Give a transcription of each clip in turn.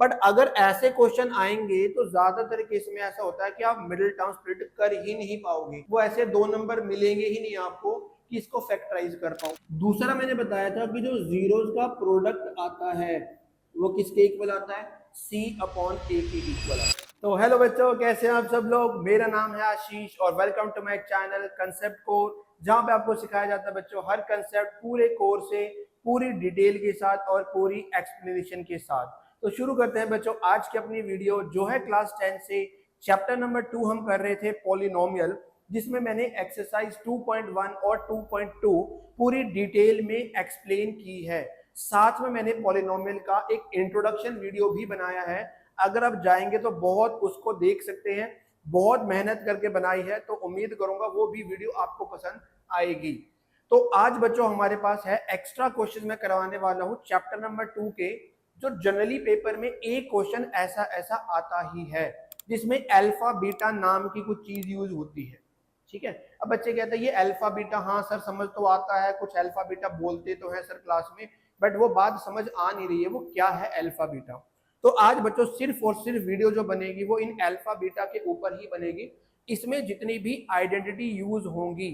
But अगर ऐसे question आएंगे तो ज्यादातर केस में ऐसा होता है कि आप मिडिल टर्म स्प्लिट कर ही नहीं पाओगे, वो ऐसे 2 नंबर मिलेंगे ही नहीं आपको कि इसको फैक्टराइज कर पाओ। दूसरा मैंने बताया था कि जो जीरोस का प्रोडक्ट आता है वो किसके इक्वल आता है, C अपॉन A के इक्वल आता है। तो हेलो बच्चों, कैसे हैं आप सब लोग। मेरा नाम है आशीष और welcome to my channel concept core, जहां पे आपको सिखाया जाता है बच्चों हर कंसेप्ट पूरे कोर्स से पूरी डिटेल के साथ और पूरी एक्सप्लेनेशन के साथ। तो शुरू करते हैं बच्चों आज की अपनी वीडियो, जो है क्लास 10 से चैप्टर नंबर 2 हम कर रहे थे पॉलिनोमियल, जिसमें मैंने एक्सरसाइज 2.1 और 2.2 पूरी डिटेल में एक्सप्लेन की है। साथ में मैंने पॉलिनोमियल का एक इंट्रोडक्शन वीडियो भी बनाया है, अगर आप जाएंगे तो बहुत उसको देख सकते हैं, बहुत मेहनत करके बनाई है, तो उम्मीद करूंगा वो भी वीडियो आपको पसंद आएगी। तो आज बच्चों हमारे पास है एक्स्ट्रा क्वेश्चन मैं करवाने वाला हूं चैप्टर नंबर 2 के, जो जनरली पेपर में एक क्वेश्चन ऐसा ऐसा आता ही है जिसमें अल्फा बीटा नाम की कुछ चीज यूज होती है। ठीक है, अब बच्चे कहते हैं ये अल्फा बीटा, हाँ सर समझ तो आता है, कुछ अल्फा बीटा बोलते तो है सर क्लास में, बट वो बात समझ आ नहीं रही है वो क्या है अल्फा बीटा। तो आज बच्चों सिर्फ और सिर्फ वीडियो जो बनेगी वो इन अल्फा बीटा के ऊपर ही बनेगी। इसमें जितनी भी आइडेंटिटी यूज होंगी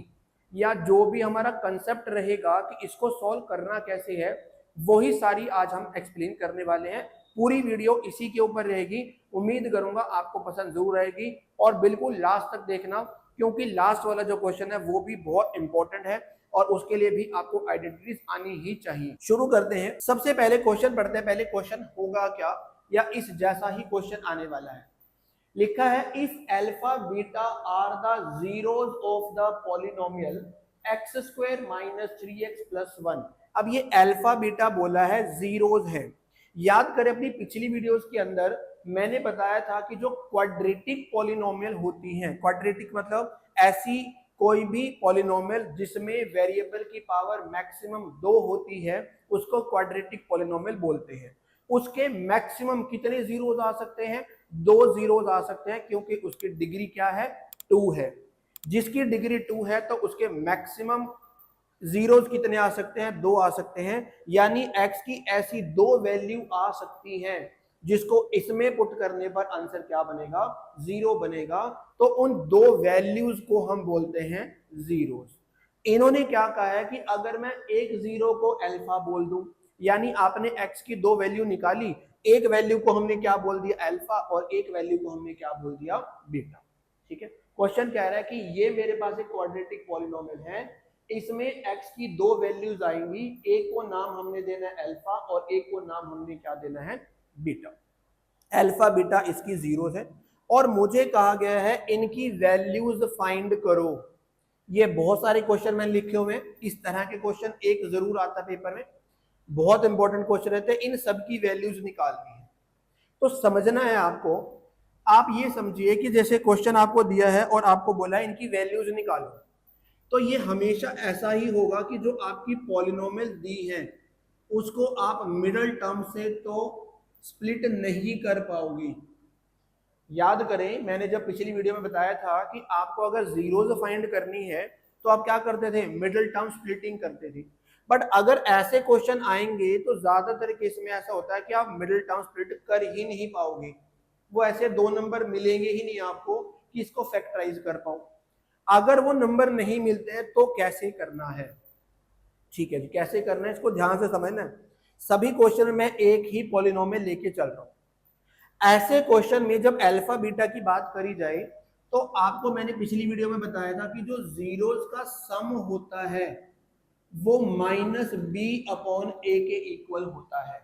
या जो भी हमारा कंसेप्ट रहेगा कि इसको सॉल्व करना कैसे है, वही सारी आज हम एक्सप्लेन करने वाले हैं। पूरी वीडियो इसी के ऊपर रहेगी, उम्मीद करूंगा आपको पसंद जरूर आएगी और बिल्कुल लास्ट तक देखना, क्योंकि लास्ट वाला जो क्वेश्चन है वो भी बहुत इंपॉर्टेंट है और उसके लिए भी आपको आइडेंटिटीज आनी ही चाहिए। शुरू करते हैं, सबसे पहले क्वेश्चन पढ़ते हैं। पहले क्वेश्चन होगा क्या, या इस जैसा ही क्वेश्चन आने वाला है। लिखा है if alpha beta are the zeros of the polynomial x square minus 3x plus 1। अब ये अल्फा बीटा बोला है, जीरोस है। याद करें अपनी पिछली वीडियोस के अंदर मैंने बताया था कि जो क्वाड्रेटिक पॉलिनोमियल होती हैं, क्वाड्रेटिक मतलब ऐसी कोई भी पॉलिनोमियल जिसमें वेरिएबल की पावर मैक्सिमम 2 होती है उसको क्वाड्रेटिक पॉलिनोमियल बोलते हैं। उसके मैक्सिमम कितने जीरोस आ सकते हैं, 2 जीरोस आ सकते हैं, क्योंकि उसकी डिग्री क्या है, 2 है। जिसकी डिग्री 2 है तो उसके मैक्सिमम जीरोस कितने आ सकते हैं, 2 आ सकते हैं। यानी x की ऐसी 2 वैल्यू आ सकती हैं जिसको इसमें पुट करने पर आंसर क्या बनेगा, 0 बनेगा। तो उन 2 वैल्यूज को हम बोलते हैं जीरोस। इन्होंने क्या कहा है कि अगर मैं एक जीरो को अल्फा बोल दूं, यानी आपने x की 2 वैल्यू निकाली, एक वैल्यू को हमने क्या बोल दिया अल्फा और एक वैल्यू को हमने क्या बोल दिया बीटा। ठीक है, क्वेश्चन कह रहा है कि ये मेरे पास एक क्वाड्रेटिक पॉलिनोमियल है, इसमें x की 2 वैल्यूज आएंगी, एक को नाम हमने देना है अल्फा और एक को नाम हमने क्या देना है, बीटा। अल्फा बीटा इसकी जीरोस है और मुझे कहा गया है इनकी वैल्यूज फाइंड करो। ये बहुत सारे क्वेश्चन मैंने लिखे हुए हैं, इस तरह के क्वेश्चन एक जरूर आता है पेपर में, बहुत इंपॉर्टेंट क्वेश्चन रहते हैं, इन सब की वैल्यूज निकालनी है। तो समझना है आपको, आप ये समझिए कि जैसे क्वेश्चन आपको दिया है और आपको बोला है इनकी वैल्यूज निकालो, तो ये हमेशा ऐसा ही होगा कि जो आपकी पॉलिनोमियल दी है उसको आप मिडिल टर्म से तो स्प्लिट नहीं कर पाओगे। याद करें मैंने जब पिछली वीडियो में बताया था कि आपको अगर जीरोस फाइंड करनी है तो आप क्या करते थे, मिडिल टर्म स्प्लिटिंग करते थे। बट अगर ऐसे क्वेश्चन आएंगे तो ज्यादातर केस में ऐसा होता है कि आप मिडिल टर्म स्प्लिट कर ही नहीं पाओगे, वो ऐसे 2 नंबर मिलेंगे ही नहीं आपको कि इसको फैक्टराइज कर पाओ। अगर वो नंबर नहीं मिलते हैं तो कैसे करना है, ठीक है जी, कैसे करना है इसको ध्यान से समझना है। सभी क्वेश्चन में मैं एक ही पॉलिनोमियल लेके चल रहा हूं। ऐसे क्वेश्चन में जब अल्फा बीटा की बात करी जाए तो आपको मैंने पिछली वीडियो में बताया था कि जो जीरोस का सम होता है वो माइनस बी अपॉन ए के इक्वल होता है,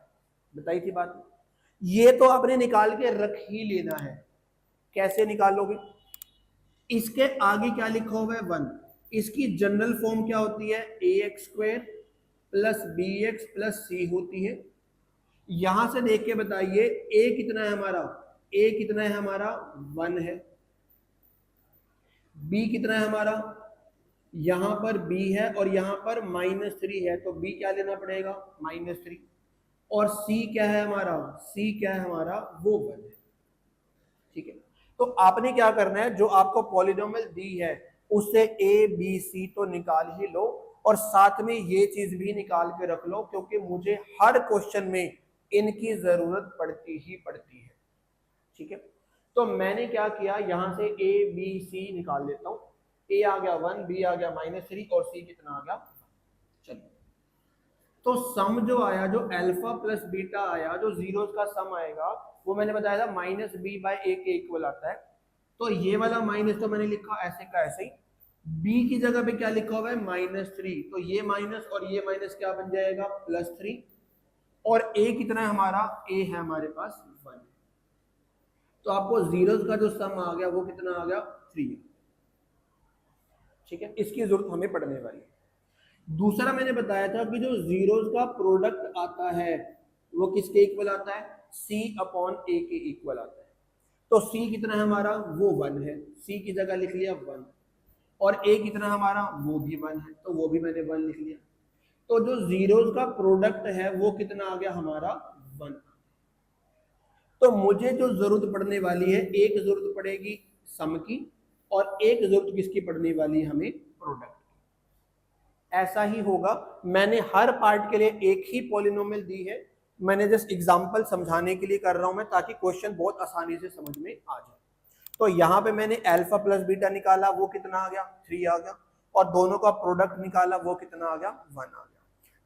बताई थी बात। ये तो आपने निकाल के रख ही लेना है। कैसे निकालोगे, इसके आगे क्या लिखा हुआ है 1, इसकी जनरल फॉर्म क्या होती है, a x square plus b x plus c होती है। यहां से देख के बताइए ए कितना है हमारा, ए कितना है हमारा 1 है, बी कितना है हमारा, यहां पर b है और यहां पर -3 है, तो b क्या लेना पड़ेगा -3। और c क्या है हमारा, c क्या है हमारा, वो 1 है। ठीक है, तो आपने क्या करना है, जो आपको पॉलिनोमियल दी है उससे a b c तो निकाल ही लो और साथ में ये चीज भी निकाल के रख लो, क्योंकि मुझे हर क्वेश्चन में इनकी जरूरत पड़ती ही पड़ती है। ठीक है, तो मैंने क्या किया, यहां से ए बी सी निकाल लेता हूं। ए आ गया 1, बी आ गया -3 और सी कितना आ गया। चलिए, तो सम जो आया, जो अल्फा प्लस बीटा आया, जो जीरोस का सम आएगा, वो मैंने बताया था -b/a के इक्वल आता है। तो ये वाला माइनस तो मैंने लिखा ऐसे का ऐसे ही, b की जगह पे क्या लिखा हुआ है -3, तो ये माइनस और ये माइनस क्या बन जाएगा +3, और a कितना है हमारा, a है हमारे पास 1, तो आपको जीरोस का जो सम आ गया वो कितना आ गया 3। ठीक है, इसकी जरूरत हमें पड़ने वाली है। दूसरा मैंने बताया था कि जो जीरोस का प्रोडक्ट आता है वो किसके इक्वल आता है, c/a के इक्वल आता है। तो c कितना है हमारा, वो 1 है, c की जगह लिख लिया 1, और a कितना हमारा, वो भी 1 है, तो वो भी मैंने 1 लिख लिया। तो जो जीरोस का प्रोडक्ट है वो कितना आ गया हमारा 1। तो मुझे जो जरूरत पड़ने वाली है, एक जरूरत पड़ेगी सम की और एक जरूरत किसकी पड़ने वाली है हमें, प्रोडक्ट। ऐसा ही होगा, मैंने हर पार्ट के लिए एक ही पॉलिनोमियल दी है, मैंने जस्ट एग्जांपल समझाने के लिए कर रहा हूं मैं, ताकि क्वेश्चन बहुत आसानी से समझ में आ जाए। तो यहाँ पे मैंने अल्फा प्लस बीटा निकाला, वो कितना आ गया 3 आ गया, और दोनों का प्रोडक्ट निकाला, वो कितना आ गया 1 आ गया।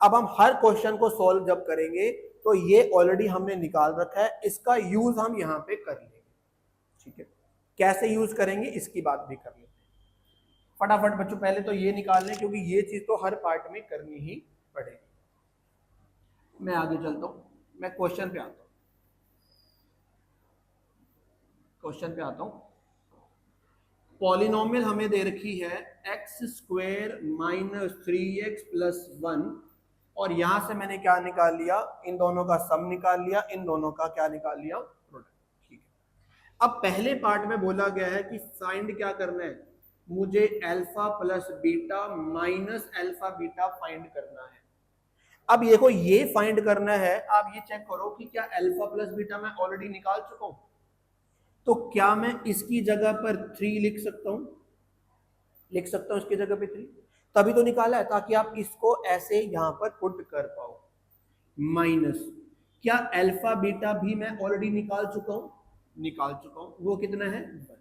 अब हम हर क्वेश्चन को सॉल्व जब करेंगे तो ये ऑलरेडी हमने निकाल रखा है, इसका यूज हम यहाँ पे कर लेंगे। ठीक है, कैसे यूज करेंगे इसकी बात भी कर लेंगे। फटाफट बच्चों पहले तो ये निकाल लें, क्योंकि ये चीज तो हर पार्ट में करनी ही पड़ेगी। मैं आगे चलता हूं, मैं क्वेश्चन पे आता हूं। क्वेश्चन पे आता हूं, पॉलिनोमियल हमें दे रखी है x² - 3x + 1, और यहां से मैंने क्या निकाल लिया, इन दोनों का सम निकाल लिया, इन दोनों का क्या निकाल लिया, प्रोडक्ट। ठीक है, अब पहले पार्ट में बोला गया है कि फाइंड क्या करना है, मुझे alpha plus beta minus alpha beta find करना है। अब देखो ये फाइंड करना है, आप ये चेक करो कि क्या अल्फा प्लस बीटा मैं ऑलरेडी निकाल चुका हूं, तो क्या मैं इसकी जगह पर 3 लिख सकता हूं, लिख सकता हूं इसकी जगह पे 3, तभी तो निकाला है, ताकि आप इसको ऐसे यहां पर पुट कर पाओ। माइनस, क्या अल्फा बीटा भी मैं ऑलरेडी निकाल चुका हूं, निकाल चुका हूं, वो कितना है 1,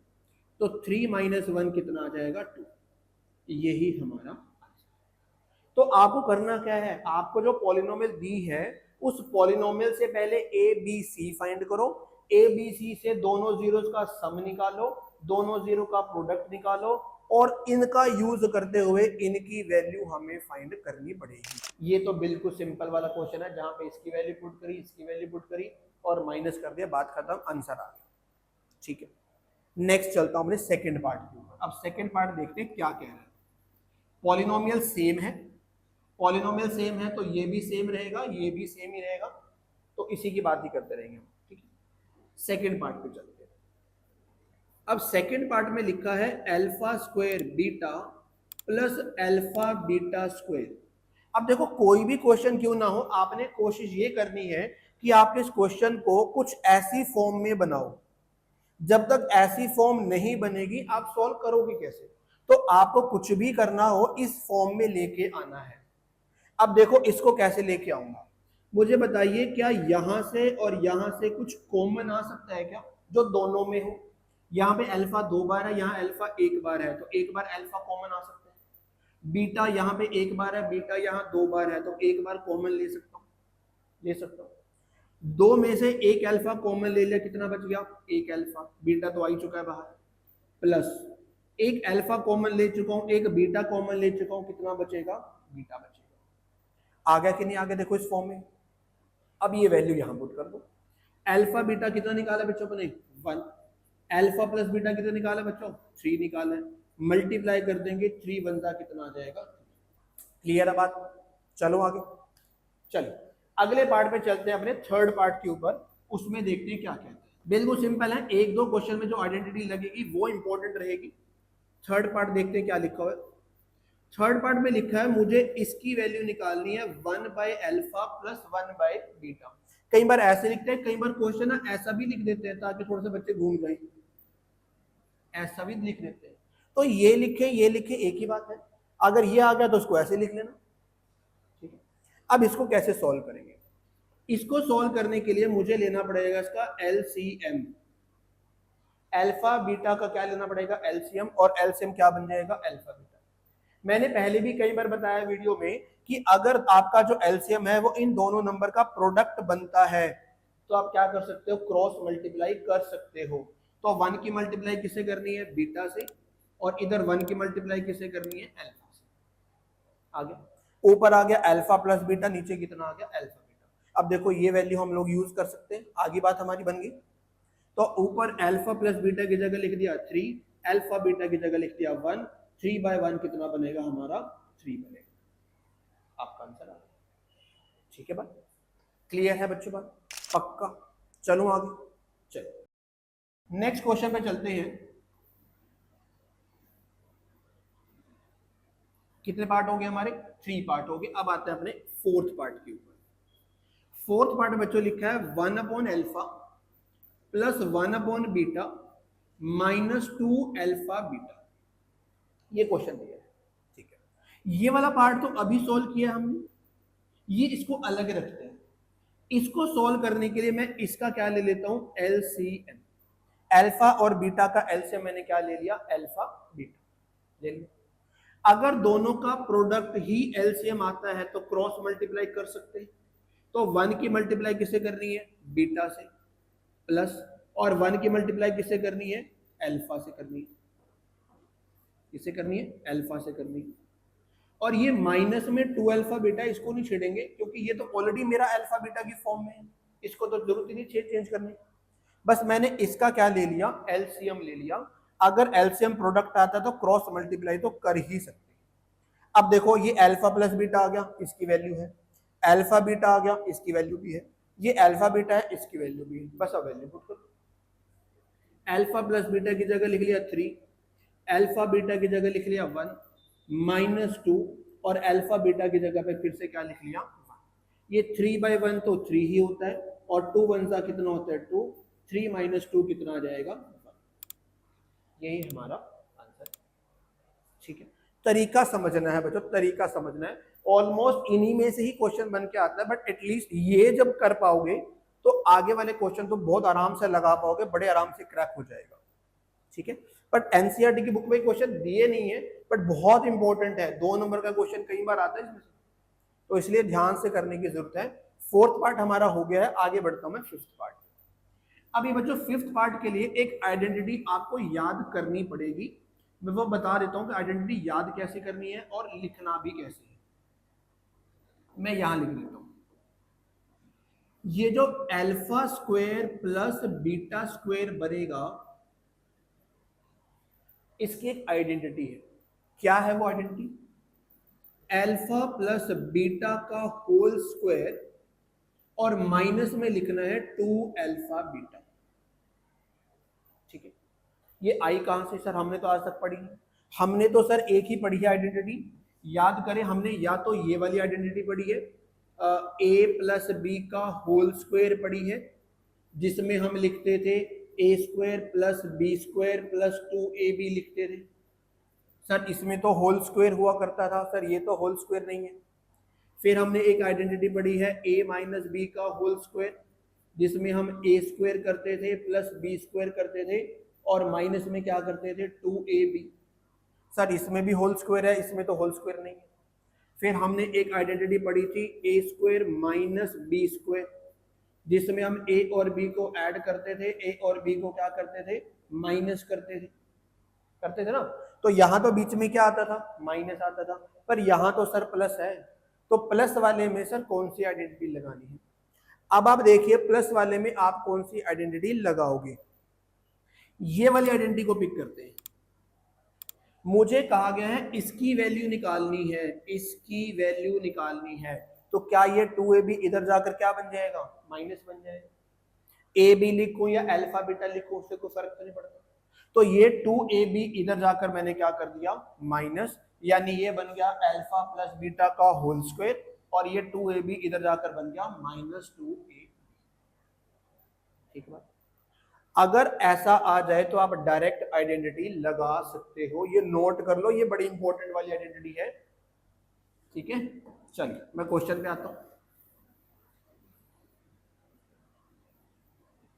तो 3 - 1 कितना आ जाएगा 2, यही हमारा। तो आपको करना क्या है, आपको जो पॉलिनोमियल दी है उस पॉलिनोमियल से पहले ए बी सी फाइंड करो, ए बी सी से दोनों जीरोस का सम निकालो, दोनों जीरो का प्रोडक्ट निकालो, और इनका यूज करते हुए इनकी वैल्यू हमें फाइंड करनी पड़ेगी। ये तो बिल्कुल सिंपल वाला क्वेश्चन है, जहां पे इसकी वैल्यू पुट करी, इसकी वैल्यू पुट करी और माइनस कर दिया, बात खत्म, आंसर आ गया। ठीक है, नेक्स्ट चलता हूं अपने सेकंड पार्ट के ऊपर। अब सेकंड पार्ट देखते हैं क्या कह रहा है। पॉलिनोमियल सेम है, पॉलिनोमियल सेम है तो ये भी सेम रहेगा, ये भी सेम ही रहेगा, तो इसी की बात ही करते रहेंगे हम। ठीक है, सेकंड पार्ट पे चलते हैं। अब सेकंड पार्ट में लिखा है α² beta plus alpha beta square. अब देखो कोई भी क्वेश्चन क्यों ना हो, आपने कोशिश ये करनी है कि आप इस क्वेश्चन को कुछ ऐसी फॉर्म में बनाओ, जब तक ऐसी फॉर्म नहीं बनेगी आप सॉल्व करोगे कैसे। तो आपको कुछ भी करना हो इस फॉर्म में लेके आना है। अब देखो इसको कैसे लेके आऊंगा, मुझे बताइए, क्या यहां से और यहां से कुछ कॉमन आ सकता है क्या, जो दोनों में हो। यहाँ पे अल्फा 2 बार है, यहाँ अल्फा 1 बार है, तो एक बार अल्फा कॉमन आ सकता है। बीटा यहाँ पे 1 बार है, बीटा यहाँ 2 बार है, तो एक बार कॉमन ले सकता हूँ, ले सकता हूँ। दो में से एक अल्फा कॉमन ले लिया, कितना बच गया, एक अल्फा, बीटा तो आ ही चुका है बाहर, प्लस एक अल्फा कॉमन ले चुका हूं, एक बीटा कॉमन ले चुका हूं, कितना बचेगा, बीटा बचेगा। आ गया कि नहीं आ गया, देखो इस फॉर्म में। अब ये वैल्यू यहां पुट कर दो, अल्फा बीटा कितना निकाला बच्चों ने 1, अल्फा प्लस बीटा कितना निकाला बच्चों 3 निकाला है, मल्टीप्लाई कर देंगे 3 1 कितना आ जाएगा। क्लियर है बात, चलो आगे। चलो अगले पार्ट पे चलते हैं, अपने थर्ड पार्ट के ऊपर, उसमें देखते हैं क्या कहते हैं। बिल्कुल सिंपल है, एक दो क्वेश्चन में जो आइडेंटिटी लगेगी वो इंपॉर्टेंट रहेगी। थर्ड पार्ट देखते हैं क्या लिखा हुआ है। थर्ड पार्ट में लिखा है मुझे इसकी वैल्यू निकालनी है 1/अल्फा प्लस 1/बीटा। कई बार ऐसे लिखते हैं, कई बार क्वेश्चन ना ऐसा भी लिख देते हैं ताकि थोड़े से बच्चे घूम जाए, ऐसा भी लिख देते हैं। तो ये लिखे एक ही बात है, अगर ये आ गया तो उसको ऐसे लिख लेना। ठीक है, अब इसको कैसे सॉल्व करेंगे, इसको सॉल्व करने के लिए मुझे लेना पड़ेगा इसका एलसीएम। अल्फा बीटा का क्या लेना पड़ेगा? एलसीएम। और एलसीएम क्या बन जाएगा? Alpha beta. मैंने पहले भी कई बार बताया वीडियो में कि अगर आपका जो एलसीएम है वो इन दोनों नंबर का प्रोडक्ट बनता है तो आप क्या कर सकते हो? क्रॉस मल्टीप्लाई कर सकते हो। तो 1 की मल्टीप्लाई किससे करनी है? बीटा से। और इधर 1 की मल्टीप्लाई किससे करनी है? अल्फा से। आ गया, ऊपर आ गया अल्फा प्लस बीटा, नीचे कितना आ गया? Alpha beta. अब देखो ये वैल्यू हम लोग यूज कर सकते हैं, आगे बात हमारी बन गई। तो ऊपर अल्फा प्लस बीटा की जगह लिख दिया 3, अल्फा बीटा की जगह लिख दिया 1, 3/1 कितना बनेगा हमारा? 3 बनेगा। आपका आंसर आ गया। ठीक है बात, क्लियर है बच्चों बात? पक्का। चलो आगे, चलो नेक्स्ट क्वेश्चन पे चलते हैं। कितने पार्ट हो गए हमारे? 3 पार्ट हो गए। अब आते हैं अपने फोर्थ पार्ट के ऊपर। फोर्थ पार्ट बच्चों लिखा है 1/अल्फा प्लस 1/बीटा माइनस 2 अल्फा बीटा। ये क्वेश्चन दिया है, ठीक है। ये वाला पार्ट तो अभी सोल्व किया हमने, ये इसको अलग रखते हैं। इसको सोल्व करने के लिए मैं इसका क्या ले लेता हूं? एलसीएम। अल्फा और बीटा का एलसीएम मैंने क्या ले लिया? अल्फा बीटा ले लिया। अगर दोनों का प्रोडक्ट ही एलसीएम आता है तो क्रॉस मल्टीप्लाई कर सकते हैं। तो 1 की मल्टीप्लाई किससे करनी है? बीटा से, प्लस, और 1 की मल्टीप्लाई किससे करनी है? अल्फा से करनी है। किससे करनी है? अल्फा से करनी है। और ये माइनस में 2 अल्फा बीटा, इसको नहीं छेड़ेंगे क्योंकि ये तो ऑलरेडी मेरा अल्फा बीटा की फॉर्म में है, इसको तो जरूरत ही नहीं चेंज करने। बस मैंने इसका क्या ले लिया? एलसीएम ले लिया। अगर एलसीएम प्रोडक्ट आता तो क्रॉस मल्टीप्लाई तो कर ही सकते। अब देखो ये अल्फा प्लस बीटा आ गया, इसकी वैल्यू है। अल्फा बीटा आ गया, इसकी वैल्यू भी है। ये अल्फा बीटा है, इसकी वैल्यू भी है। बस अब वैल्यू पुट करो। अल्फा प्लस बीटा की जगह लिख लिया 3, अल्फा बीटा की जगह लिख लिया 1 माइनस 2, और अल्फा बीटा की जगह पे फिर से क्या लिख लिया? 1। ये 3/1 तो 3 ही होता है, और 2 1 सा कितना होता है? 2। 3 माइनस 2 कितना आ जाएगा? 1। यही हमारा आंसर। ठीक है, तरीका समझना है बच्चों, तरीका समझना है। ऑलमोस्ट इन्हीं में से ही क्वेश्चन बन के आता है, बट एटलीस्ट ये जब कर पाओगे तो आगे वाले क्वेश्चन तो बहुत आराम से लगा पाओगे, बड़े आराम से क्रैक हो जाएगा। ठीक है, बट एनसीईआरटी की बुक में क्वेश्चन दिए नहीं है, बट बहुत इंपॉर्टेंट है। 2 नंबर का क्वेश्चन कई बार आता है इसमें से, तो इसलिए ध्यान से करने की जरूरत है। फोर्थ पार्ट हमारा हो गया है, आगे बढ़ता हूं मैं फिफ्थ पार्ट। अभी बच्चों फिफ्थ पार्ट के लिए एक आइडेंटिटी आपको याद करनी पड़ेगी। मैं वो बता देता हूं कि आइडेंटिटी याद कैसे करनी है और लिखना भी कैसे है। मैं यहां लिख देता हूं, ये जो alpha square plus beta square बनेगा, इसकी एक आइडेंटिटी है। क्या है वो आइडेंटिटी? अल्फा प्लस बीटा का होल स्क्वायर, और माइनस में लिखना है 2 अल्फा बीटा। ठीक है, ये आई कहां से? सर हमने तो आज तक पढ़ी है, हमने तो सर एक ही पढ़ी है आइडेंटिटी। याद करें, हमने या तो ये वाली आइडेंटिटी पढ़ी है, ए प्लस बी का होल स्क्वायर पढ़ी है, जिसमें हम लिखते थे a square plus b square plus 2ab लिखते थे। सर इसमें तो होल स्क्वायर हुआ करता था, सर ये तो होल स्क्वायर नहीं है। फिर हमने एक आइडेंटिटी पढ़ी है a माइनस बी का होल स्क्वायर, जिसमें हम a स्क्वायर करते थे प्लस b स्क्वायर करते थे, और माइनस में क्या करते थे? 2ab। सर इसमें भी होल स्क्वायर है, इसमें तो होल स्क्वायर नहीं है। फिर हमने एक आइडेंटिटी पढ़ी थी a square minus b square, जिसमें हम a और b को ऐड करते थे, a और b को क्या करते थे? माइनस करते थे ना। तो यहाँ तो बीच में क्या आता था? माइनस आता था, पर यहाँ तो सर प्लस है, तो प्लस वाले में सर कौन सी आइडेंटिटी लगानी है? अब आप देखिए प्लस वाले में आप कौन सी आइडेंटिटी लगाओगे। ये वाली आइडेंटिटी को पिक करते हैं। मुझे कहा गया है इसकी वैल्यू निकालनी है, इसकी वैल्यू निकालनी है। तो क्या ये 2ab इधर जाकर क्या बन जाएगा? माइनस बन जाएगा। ab लिखूं या अल्फा बीटा लिखूं, उससे कोई फर्क तो नहीं पड़ता। तो ये 2ab इधर जाकर मैंने क्या कर दिया? माइनस, यानी ये बन गया अल्फा प्लस बीटा का होल स्क्वायर, और ये 2ab इधर जाकर बन गया माइनस 2ab। ठीक है, अगर ऐसा आ जाए तो आप डायरेक्ट आइडेंटिटी लगा सकते हो। ये नोट कर लो, ये बड़ी इंपॉर्टेंट वाली आइडेंटिटी है। ठीक है, चलिए मैं क्वेश्चन पे आता हूं।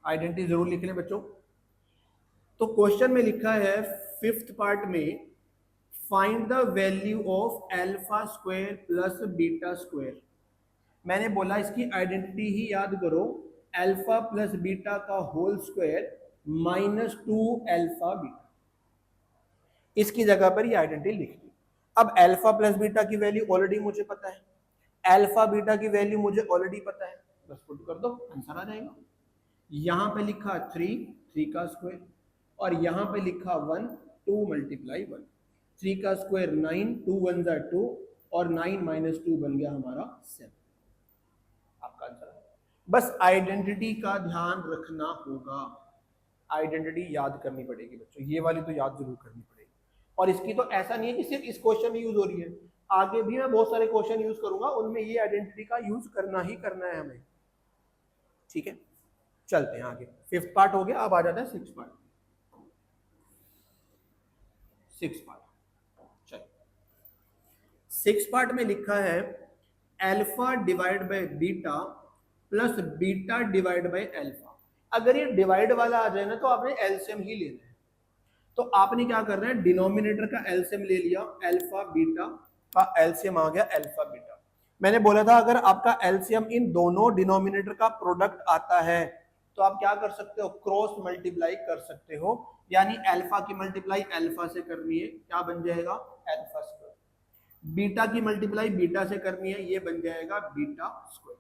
आइडेंटिटी जरूर लिख लें बच्चों। तो क्वेश्चन में लिखा है 5th पार्ट में find the value of alpha square plus beta square. मैंने बोला इसकी आइडेंटिटी ही याद करो, अल्फा प्लस बीटा का होल स्क्वायर -2 अल्फा बीटा। इसकी जगह पर ये आइडेंटिटी लिख दी। अब अल्फा प्लस बीटा की वैल्यू ऑलरेडी मुझे पता है, अल्फा बीटा की वैल्यू मुझे ऑलरेडी पता है, बस पुट कर दो आंसर आ जाएगा। यहां पे लिखा 3 का स्क्वायर, और यहां पे लिखा 1 2 × 1 3 का स्क्वायर 9 2 1 = 2 और 9 - 2 बन गया हमारा 7। आपका आंसर है। बस आइडेंटिटी का ध्यान रखना होगा, आइडेंटिटी याद करनी पड़ेगी बच्चों, ये वाली तो याद जरूर करनी पड़ेगी। और इसकी तो ऐसा नहीं है कि सिर्फ इस क्वेश्चन में यूज हो रही है, आगे भी मैं बहुत सारे क्वेश्चन यूज करूंगा, उनमें ये आइडेंटिटी का यूज करना ही करना है हमें। ठीक है, चलते हैं आगे। 5th पार्ट हो गया, अब आ जाता है 6th पार्ट। 6th पार्ट, चलिए 6th पार्ट में लिखा है alpha divide by beta plus beta divide by alpha. अगर ये डिवाइड वाला आ जाए ना तो आपने एलसीएम ही लेना है। तो आपने क्या करना है, डिनोमिनेटर का एलसीएम ले लिया, अल्फा बीटा का एलसीएम आ गया अल्फा बीटा। मैंने बोला था अगर आपका एलसीएम इन दोनों डिनोमिनेटर का प्रोडक्ट आता है तो आप क्या कर सकते हो, क्रॉस मल्टीप्लाई कर सकते हो, यानी अल्फा की मल्टीप्लाई अल्फा से करनी है, क्या बन जाएगा अल्फा स्क्वायर। बीटा की मल्टीप्लाई बीटा से करनी है, ये बन जाएगा बीटा स्क्वायर।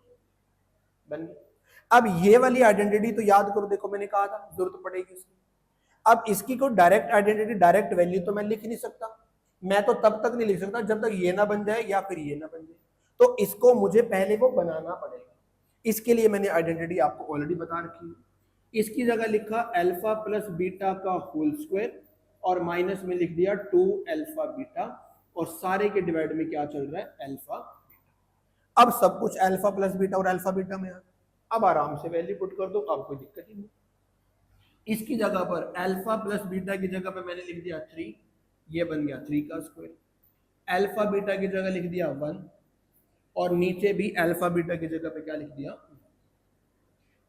बन गया। अब ये वाली आइडेंटिटी तो याद करो, देखो मैंने कहा था जरूरत पड़ेगी इसकी। अब इसकी कोई डायरेक्ट आइडेंटिटी डायरेक्ट वैल्यू तो मैं लिख नहीं सकता, मैं तो तब तक नहीं लिख सकता जब तक ये ना बन जाए या फिर ये ना बन जाए, तो इसको मुझे पहले वो बनाना पड़ेगा। इसके लिए मैंने आइडेंटिटी आपको ऑलरेडी बता रखी है। इसकी जगह लिखा अल्फा प्लस बीटा का होल स्क्वायर और माइनस में लिख दिया 2 अल्फा बीटा, और सारे के डिवाइड में क्या चल रहा है अल्फा बीटा। अब सब कुछ अल्फा प्लस बीटा और अल्फा बीटा में है, अब आराम से वैल्यू पुट कर दो, अब कोई दिक्कत ही नहीं। इसकी जगह पर अल्फा प्लस बीटा की जगह पर मैंने लिख दिया 3, ये बन गया 3 का स्क्वायर। अल्फा बीटा की जगह लिख दिया 1, और नीचे भी अल्फा बीटा की जगह पे क्या लिख दिया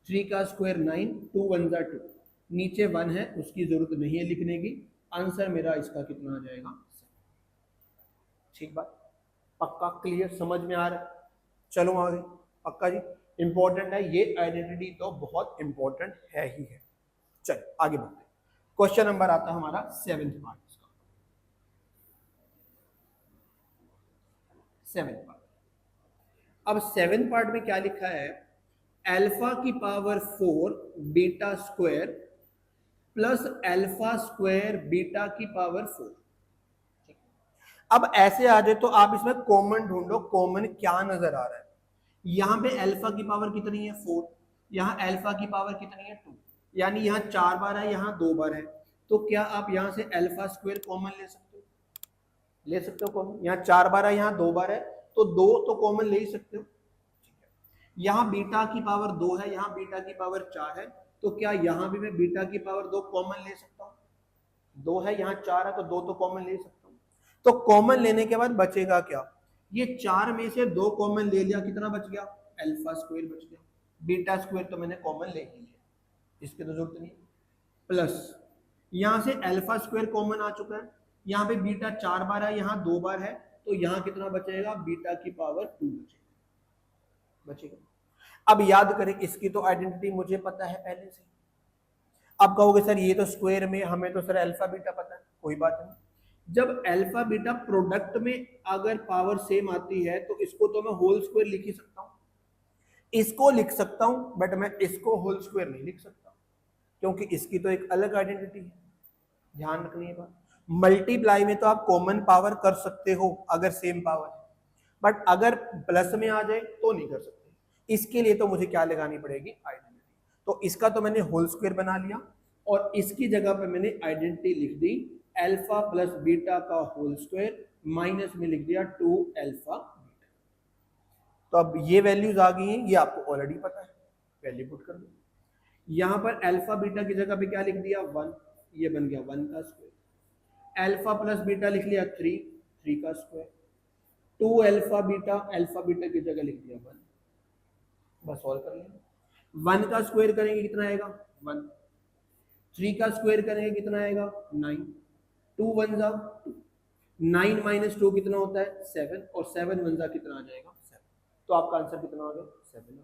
3 का स्क्वायर 9 2 1 = 2, नीचे 1 है उसकी जरूरत नहीं है लिखने की, आंसर मेरा इसका कितना आ जाएगा 7। ठीक बात, पक्का क्लियर, समझ में आ रहा है? चलो आगे, पक्का जी, इंपॉर्टेंट है ये आइडेंटिटी, तो बहुत इंपॉर्टेंट है ही है। चलो आगे बढ़ते हैं। क्वेश्चन नंबर आता है हमारा 7th पार्ट का। 7th पार्ट, अब 7th पार्ट में क्या लिखा है, अल्फा की power 4 beta square plus alpha square beta की पावर 4। अब ऐसे आ जाए तो आप इसमें कॉमन ढूंढो, कॉमन क्या नजर आ रहा है। यहां पे अल्फा की पावर कितनी है 4, यहां अल्फा की पावर कितनी है 2, यानी यहां 4 बार है, यहां 2 बार है, तो क्या आप यहां से अल्फा स्क्वायर कॉमन ले सकते हो? ले सकते हो कॉमन, यहां 4 बार है, यहां 2 बार है, तो 2 तो कॉमन ले ही सकते हो। यहां बीटा की पावर 2 है, यहां बीटा की पावर 4 है, तो क्या यहां भी मैं बीटा की पावर 2 कॉमन ले सकता हूं? 2 है, यहां 4 है, तो 2 तो कॉमन ले सकता हूं। तो कॉमन लेने के बाद बचेगा क्या, ये 4 में से 2 कॉमन ले लिया, कितना बच गया अल्फा स्क्वायर बच गया, बीटा स्क्वायर तो मैंने कॉमन ले ही लिया, इसकी तो जरूरत नहीं। प्लस यहां से अल्फा स्क्वायर कॉमन आ चुका है, यहां पे बीटा 4 बार है, यहां 2 बार है, तो यहां कितना बचेगा बीटा की पावर 2 बचेगा। अब याद करें, इसकी तो आइडेंटिटी मुझे पता है पहले से। अब कहोगे सर ये तो स्क्वायर में, हमें तो सर अल्फा बीटा पता है, कोई बात नहीं। जब अल्फा बीटा प्रोडक्ट में अगर पावर सेम आती है तो इसको तो मैं होल स्क्वायर लिख ही सकता हूं, इसको लिख सकता हूं, बट मैं इसको होल स्क्वायर नहीं लिख सकता, क्योंकि इसकी तो एक अलग आइडेंटिटी है, ध्यान रखनी है बात। मल्टीप्लाई में तो आप कॉमन पावर कर सकते हो अगर सेम पावर है, बट अगर प्लस में आ जाए तो नहीं कर सकते। इसके लिए तो मुझे क्या लगानी पड़ेगी आइडेंटिटी, तो इसका तो मैंने होल स्क्वायर बना लिया, और इसकी जगह पे मैंने आइडेंटिटी लिख दी अल्फा प्लस बीटा का होल स्क्वायर, माइनस में लिख दिया 2 अल्फा बीटा। तो अब ये वैल्यूज आ गई हैं, ये आपको ऑलरेडी पता है, वैल्यू पुट कर दो। यहां पर अल्फा बीटा की जगह पे क्या लिख दिया 1, ये बन गया 1 का स्क्वायर। अल्फा प्लस बीटा लिख लिया 3 का स्क्वायर। 2 अल्फा बीटा की जगह लिख दिया 1, बस सॉल्व कर लिया। 1 का स्क्वायर करेंगे कितना आएगा 1, 3 का स्क्वायर करेंगे कितना आएगा 9, 2 1 जा 2, 9 माइनस 2 कितना होता है 7, और 7 1 जा कितना आ जाएगा 7। तो आपका आंसर कितना आ गया 7।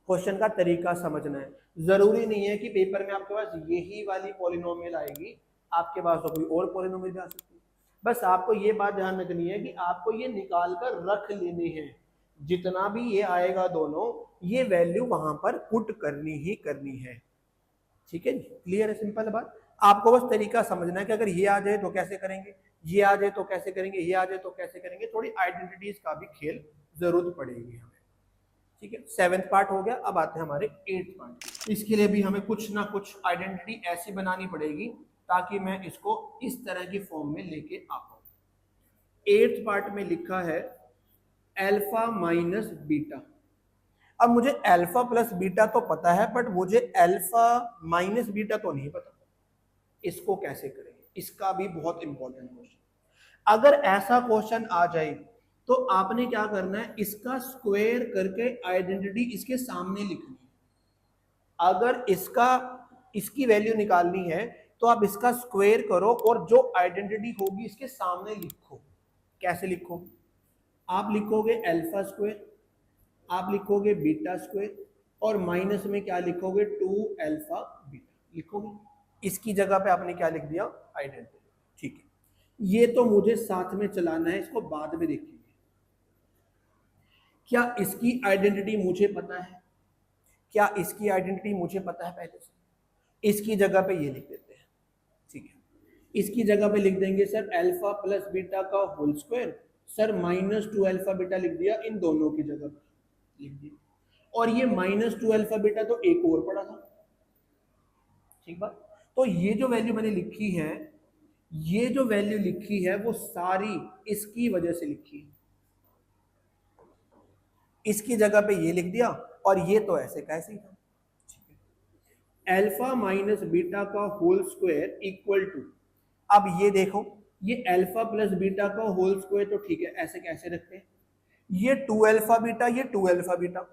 क्वेश्चन का तरीका समझना है, जरूरी नहीं है कि पेपर में आपके पास यही वाली पॉलिनोमियल आएगी, आपके पास तो कोई और पॉलिनोमियल भी आ सकती है। बस आपको ये बात ध्यान रखनी है कि आपको ये निकाल कर रख लेने हैं, जितना भी ये आएगा दोनों, ये वैल्यू वहां पर पुट करनी ही करनी है। ठीक है जी, क्लियर है, सिंपल है बात। आपको बस तरीका समझना है कि अगर ये आ जाए तो कैसे करेंगे, ये आ जाए तो कैसे करेंगे, ये आ जाए तो कैसे करेंगे, थोड़ी आइडेंटिटीज का भी खेल जरूरत पड़ेगी हमें। ठीक है, 7th पार्ट हो गया। अब आते हैं हमारे 8th पार्ट। इसके लिए भी हमें कुछ ना कुछ आइडेंटिटी ऐसी बनानी पड़ेगी ताकि मैं इसको इस तरह की फॉर्म में लेके आ पाऊं। 8th पार्ट में लिखा है अल्फा माइनस बीटा। अब मुझे अल्फा प्लस बीटा तो पता है, बट मुझे अल्फा माइनस बीटा तो नहीं पता। इसको कैसे करेंगे, इसका भी बहुत इंपॉर्टेंट क्वेश्चन। अगर ऐसा क्वेश्चन आ जाए तो आपने क्या करना है, इसका स्क्वायर करके आइडेंटिटी इसके सामने लिखनी है। अगर इसकी वैल्यू निकालनी है तो आप इसका स्क्वायर करो और जो आइडेंटिटी होगी इसके सामने लिखो। कैसे लिखो, आप लिखोगे अल्फा स्क्वायर, आप लिखोगे बीटा स्क्वायर, और माइनस में क्या लिखोगे 2 अल्फा बीटा लिखोगे। इसकी जगह पे आपने क्या लिख दिया आइडेंटिटी। ठीक है, ये तो मुझे साथ में चलाना है, इसको बाद में देखेंगे। क्या इसकी आइडेंटिटी मुझे पता है, क्या इसकी आइडेंटिटी मुझे पता है पहले से? इसकी जगह पे ये लिख देते हैं। ठीक है, इसकी जगह पे लिख देंगे सर अल्फा प्लस बीटा का होल स्क्वायर, सर -2 अल्फा बीटा लिख दिया, इन दोनों की जगह पे लिख दिया। और ये -2 अल्फा बीटा तो एक और पड़ा था। ठीक बात। तो ये जो वैल्यू मैंने लिखी है, ये जो वैल्यू लिखी है वो सारी इसकी वजह से लिखी है। इसकी जगह पे ये लिख दिया, और ये तो ऐसे कैसे ही था। अल्फा माइनस बीटा का होल स्क्वायर इक्वल टू, अब ये देखो, ये अल्फा प्लस बीटा का होल स्क्वायर तो ठीक है, ऐसे कैसे रखते हैं, ये 2 अल्फा बीटा, ये 2 अल्फा बीटा,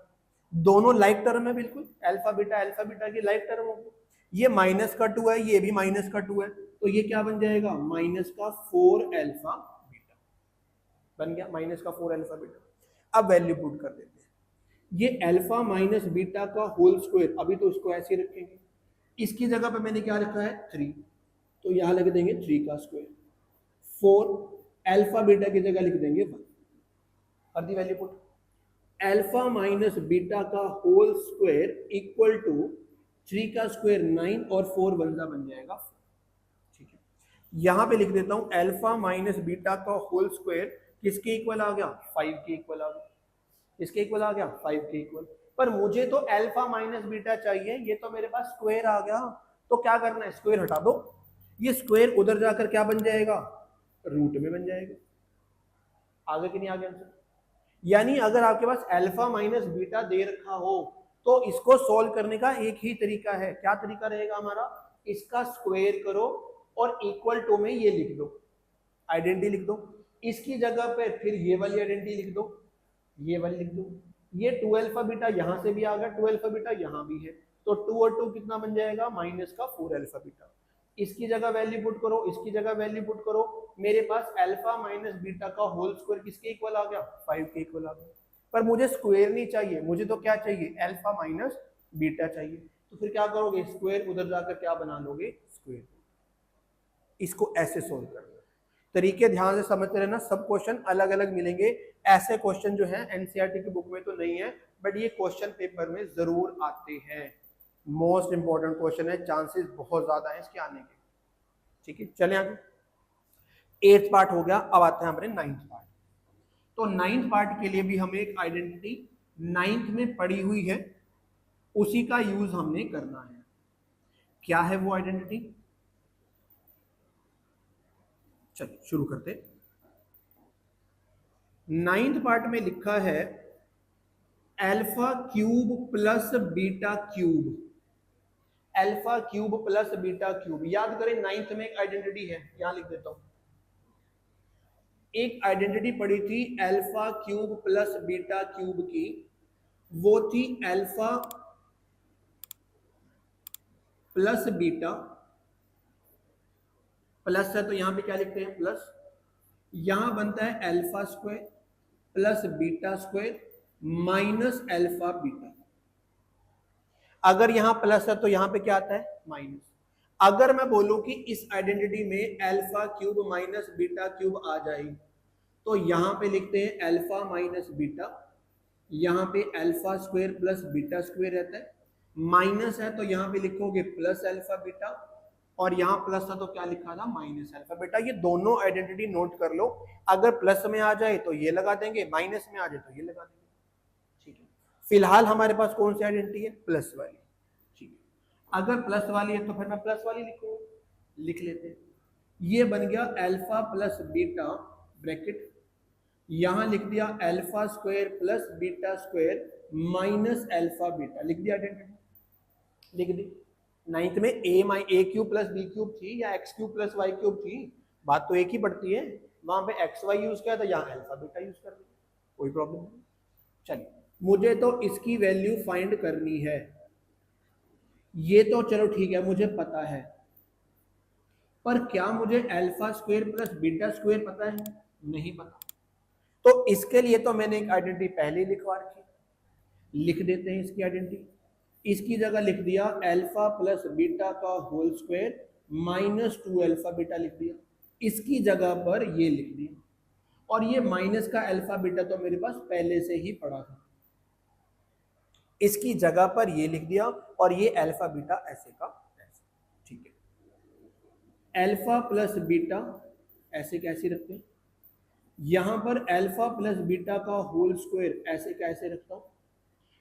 दोनों लाइक टर्म है बिल्कुल, अल्फा बीटा की लाइक टर्म होगी। ये माइनस का 2 है, ये भी माइनस का 2 है, तो ये क्या बन जाएगा माइनस का 4 अल्फा बीटा बन गया, माइनस का 4 अल्फा बीटा। अब वैल्यू पुट कर देते हैं, ये अल्फा माइनस बीटा का होल स्क्वायर, अभी तो इसको ऐसे रखेंगे, इसकी जगह पे मैंने क्या रखा है 3, तो यहां लिख देंगे 3 का स्क्वायर, 4 अल्फा बीटा की जगह लिख देंगे 1, और the value put, alpha minus beta का होल स्क्वायर इक्वल टू 3 का स्क्वायर 9, और 4 1 बन जाएगा 4। ठीक है, यहां पे लिख देता हूं अल्फा माइनस बीटा का होल स्क्वायर किसके इक्वल आ गया 5 के इक्वल आ गया, इसके इक्वल आ गया 5 के इक्वल। पर मुझे तो अल्फा माइनस बीटा चाहिए, ये तो मेरे पास स्क्वायर आ गया, तो क्या करना है स्क्वायर हटा दो, ये स्क्वायर उधर जाकर क्या बन जाएगा रूट में बन जाएगा। आगे कि नहीं आगे आंसर? यानी अगर आपके पास अल्फा माइनस बीटा दे रखा हो तो इसको सॉल्व करने का एक ही तरीका है। क्या तरीका रहेगा हमारा, इसका स्क्वायर करो और इक्वल टू में ये लिख दो, आइडेंटिटी लिख दो, इसकी जगह पे फिर ये वाली आइडेंटिटी लिख दो, ये वाली लिख दो, ये 2 अल्फा बीटा यहां से भी आ गया, 2 अल्फा बीटा यहां भी है, तो 2 और 2 कितना बन जाएगा माइनस का 4 अल्फा बीटा। इसकी जगह वैल्यू पुट करो, इसकी जगह वैल्यू पुट करो, मेरे पास अल्फा माइनस बीटा का होल स्क्वायर किसके इक्वल आ गया 5 के इक्वल आ गया। पर मुझे स्क्वायर नहीं चाहिए, मुझे तो क्या चाहिए अल्फा माइनस बीटा चाहिए, तो फिर क्या करोगे स्क्वायर उधर जाकर क्या बना लोगे स्क्वायर। इसको ऐसे सोल्व करना, तरीके ध्यान से समझते रहना, सब क्वेश्चन अलग अलग मिलेंगे। ऐसे क्वेश्चन जो है एनसीईआरटी की बुक में तो नहीं है, बट ये क्वेश्चन पेपर में जरूर आते हैं, मोस्ट इंपॉर्टेंट क्वेश्चन है, चांसेस बहुत ज्यादा है इसके आने के। ठीक है, चले आगे, 8th पार्ट हो गया। अब आते हैं हमारे 9th पार्ट। तो 9th पार्ट के लिए भी हमें एक आइडेंटिटी 9th में पड़ी हुई है, उसी का यूज हमने करना है। क्या है वो आइडेंटिटी, चलिए शुरू करते। 9th पार्ट में लिखा है alpha cube plus beta cube, alpha cube plus beta cube. याद करें 9th में एक आइडेंटिटी है, यहां लिख देता हूं, एक आइडेंटिटी पड़ी थी alpha cube plus beta cube की, वो थी अल्फा प्लस बीटा, प्लस है तो यहां पे क्या लिखते हैं प्लस, यहां बनता है alpha square plus beta square minus alpha beta. अगर यहां प्लस है तो यहां पे क्या आता है माइनस। अगर मैं बोलूं कि इस आइडेंटिटी में alpha cube minus beta cube आ जाए तो यहां पे लिखते हैं अल्फा माइनस बीटा, यहां पे alpha square plus beta square रहता है, माइनस है तो यहां पे लिखोगे प्लस अल्फा बीटा, और यहां प्लस था तो क्या लिखा था माइनस अल्फा बीटा। ये दोनों आइडेंटिटी नोट कर लो, अगर प्लस में आ जाए तो ये लगा देंगे, माइनस में आ जाए तो ये लगा देंगे, ठीक है। फिलहाल हमारे पास कौन सी आइडेंटिटी है प्लस वाली, ठीक है। अगर प्लस वाली है तो फिर मैं प्लस वाली लिखूंगा, लिख लेते हैं। ये बन गया अल्फा प्लस बीटा ब्रैकेट, यहां लिख दिया alpha square plus beta square minus alpha beta, लिख दिया आइडेंटिटी, लिख दी। नाइन्थ में a cube plus b cube थी या x cube plus y cube थी, बात तो एक ही पड़ती है, वहां पे एक्स वाई यूज किया था, यहाँ अल्फा बीटा यूज कर दिया, कोई प्रॉब्लम नहीं। चलिए मुझे तो इसकी वैल्यू फाइंड करनी है, ये तो चलो ठीक है मुझे पता है, पर क्या मुझे alpha square plus beta square पता है, नहीं पता। तो इसके लिए तो मैंने एक आइडेंटिटी पहले लिखवा रखी, लिख देते हैं इसकी आइडेंटिटी। इसकी जगह लिख दिया अल्फा प्लस बीटा का whole square minus 2 alpha beta लिख दिया, इसकी जगह पर ये लिख दिया, और ये माइनस का अल्फा बीटा तो मेरे पास पहले से ही पड़ा था, इसकी जगह पर ये लिख दिया, और ये अल्फा बीटा ऐसे का ऐसे, ठीक है। अल्फा प्लस बीटा ऐसे कैसे रखते हैं, यहां पर अल्फा प्लस बीटा का होल स्क्वायर ऐसे कैसे रखता हूं,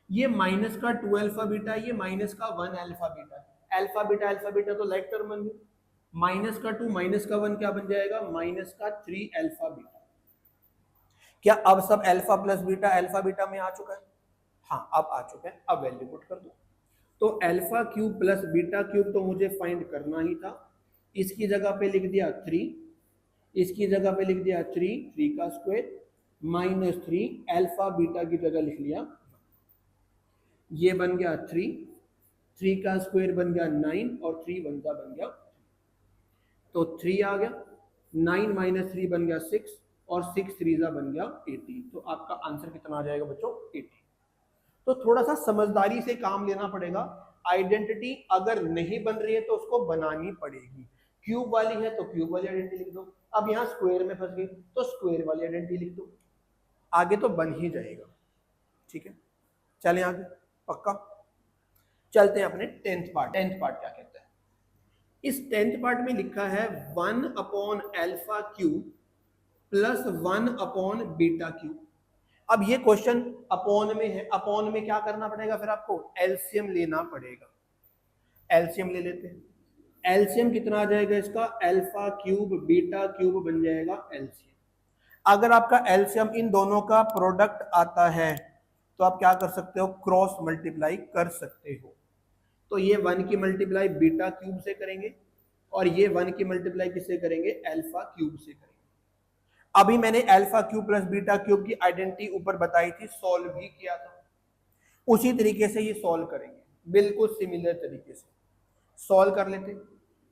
ये माइनस का 2 अल्फा बीटा, ये माइनस का 1 अल्फा बीटा, अल्फा बीटा तो लाइक टर्म बन गई, माइनस का 2 माइनस का 1 क्या बन जाएगा माइनस का 3 अल्फा बीटा। क्या अब सब alpha plus beta alpha beta में आ चुका है, हाँ अब आ चुका है, अब वैल्यू पुट कर दो। तो alpha cube plus beta cube तो मुझे फाइंड करना ही था, इसकी जगह पे लिख दिया 3, इसकी जगह पे लिख दिया 3 का स्क्वायर माइनस 3 अल्फा बीटा की जगह लिख लिया, ये बन गया 3 का स्क्वायर बन गया 9 और 3 वन का बन गया, तो 3 आ गया, 9 माइनस 3 बन गया 6 और 6 3 बन गया 18। तो आपका आंसर कितना आ जाएगा बच्चों 18। तो थोड़ा सा समझदारी से काम लेना पड़ेगा, आइडेंटिटी अगर नहीं बन रही है तो उसको बनानी पड़ेगी, क्यूब वाली है तो क्यूब वाली आइडेंटिटी लिख दो, अब यहाँ स्क्वायर में फंस गई तो स्क्वायर वाली आइडेंटिटी लिख दो, आगे तो बन ही जाएगा, ठीक है। चलें आगे, पक्का। चलते हैं अपने टेंथ पार्ट। टेंथ पार्ट क्या कहता है, इस टेंथ पार्ट में लिखा है 1 upon alpha cube plus 1 upon beta cube. अब ये क्वेश्चन अपॉन में है, अपॉन में क्या करना पड़ेगा फिर आपको एलसीएम लेना पड़ेगा, एलसीएम ले लेते हैं। एलसीएम कितना आ जाएगा इसका, अल्फा क्यूब बीटा क्यूब बन जाएगा एलसीएम। अगर आपका एलसीएम इन दोनों का प्रोडक्ट आता है तो आप क्या कर सकते हो, क्रॉस मल्टीप्लाई कर सकते हो। तो ये 1 की मल्टीप्लाई बीटा क्यूब से करेंगे और ये 1 की मल्टीप्लाई किससे करेंगे, अल्फा क्यूब से करेंगे। अभी मैंने alpha cube plus beta cube की आइडेंटिटी ऊपर बताई थी, सॉल्व भी किया था, उसी तरीके से ये सॉल्व करेंगे, बिल्कुल सिमिलर तरीके से सॉल्व कर लेते हैं।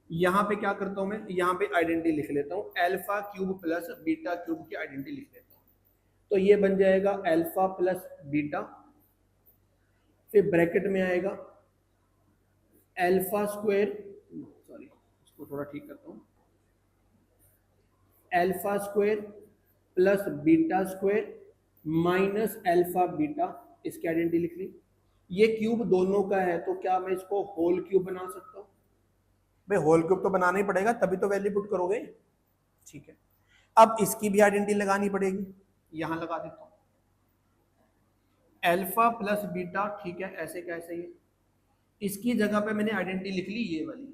यहां पे क्या करता हूं मैं, यहां पे आइडेंटिटी लिख लेता हूं, alpha cube plus beta cube की आइडेंटिटी लिख लेता हूं। तो ये बन जाएगा अल्फा प्लस बीटा, फिर ब्रैकेट में आएगा अल्फा स्क्वायर, सॉरी इसको थोड़ा ठीक करता हूं, alpha square plus beta square minus alpha beta, इसकी आइडेंटिटी लिख ली। ये क्यूब दोनों का है तो क्या मैं इसको होल क्यूब बना सकता हूं, भाई होल क्यूब तो बनाना ही पड़ेगा तभी तो वैल्यू पुट करोगे, ठीक है। अब इसकी भी आइडेंटिटी लगानी पड़ेगी, यहां लगा देता हूं अल्फा प्लस बीटा, ठीक है ऐसे कैसे, ये इसकी जगह पे मैंने आइडेंटिटी लिख ली ये वाली,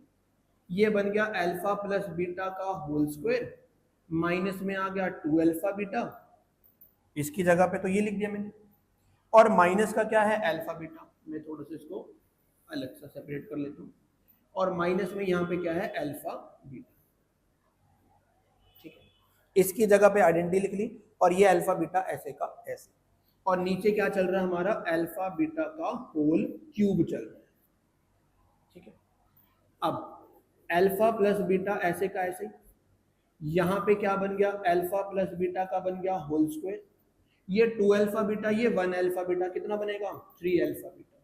ये बन गया अल्फा प्लस बीटा का होल स्क्वायर माइनस में आ गया 2 अल्फा बीटा, इसकी जगह पे तो ये लिख दिया मैंने, और माइनस का क्या है अल्फा बीटा, मैं थोड़ा सा इसको अलग सा सेपरेट कर लेता हूँ, और माइनस में यहाँ पे क्या है अल्फा बीटा, ठीक है। इसकी जगह पे आइडेंटिटी लिख ली और ये अल्फा बीटा ऐसे का ऐसे, और नीचे क्या चल रहा है हमारा अल्फा बीटा का होल क्यूब चल रहा है, ठीक है। अब अल्फा प्लस बीटा ऐसे का ऐसे, यहाँ पे क्या बन गया, अल्फा प्लस बीटा का बन गया होल स्क्वायर, ये 2 अल्फा बीटा, ये 1 अल्फा बीटा, कितना बनेगा 3 अल्फा बीटा,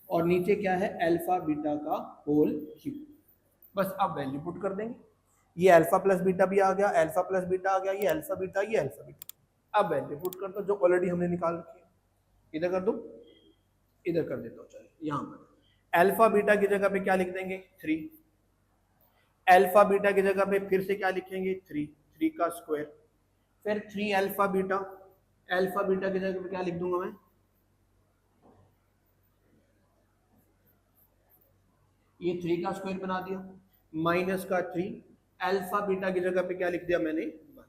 और नीचे क्या है अल्फा बीटा का होल क्यूब। बस अब वैल्यू पुट कर देंगे, ये अल्फा प्लस बीटा भी आ गया, अल्फा प्लस बीटा आ गया, ये अल्फा बीटा, ये अल्फा बीटा। अब वैल्यू पुट कर दो जो ऑलरेडी हमने निकाल रखी है, इधर कर दो, इधर कर देता हूँ। चलो यहाँ पर अल्फा बीटा की जगह पे क्या लिख देंगे 3, अल्फा बीटा की जगह पे फिर से क्या लिखेंगे 3, 3 का स्क्वायर, फिर 3 अल्फा बीटा, अल्फा बीटा की जगह पे क्या लिख दूंगा मैं, ये 3 का स्क्वायर बना दिया, माइनस का 3, अल्फा बीटा की जगह पे क्या लिख दिया मैंने 1,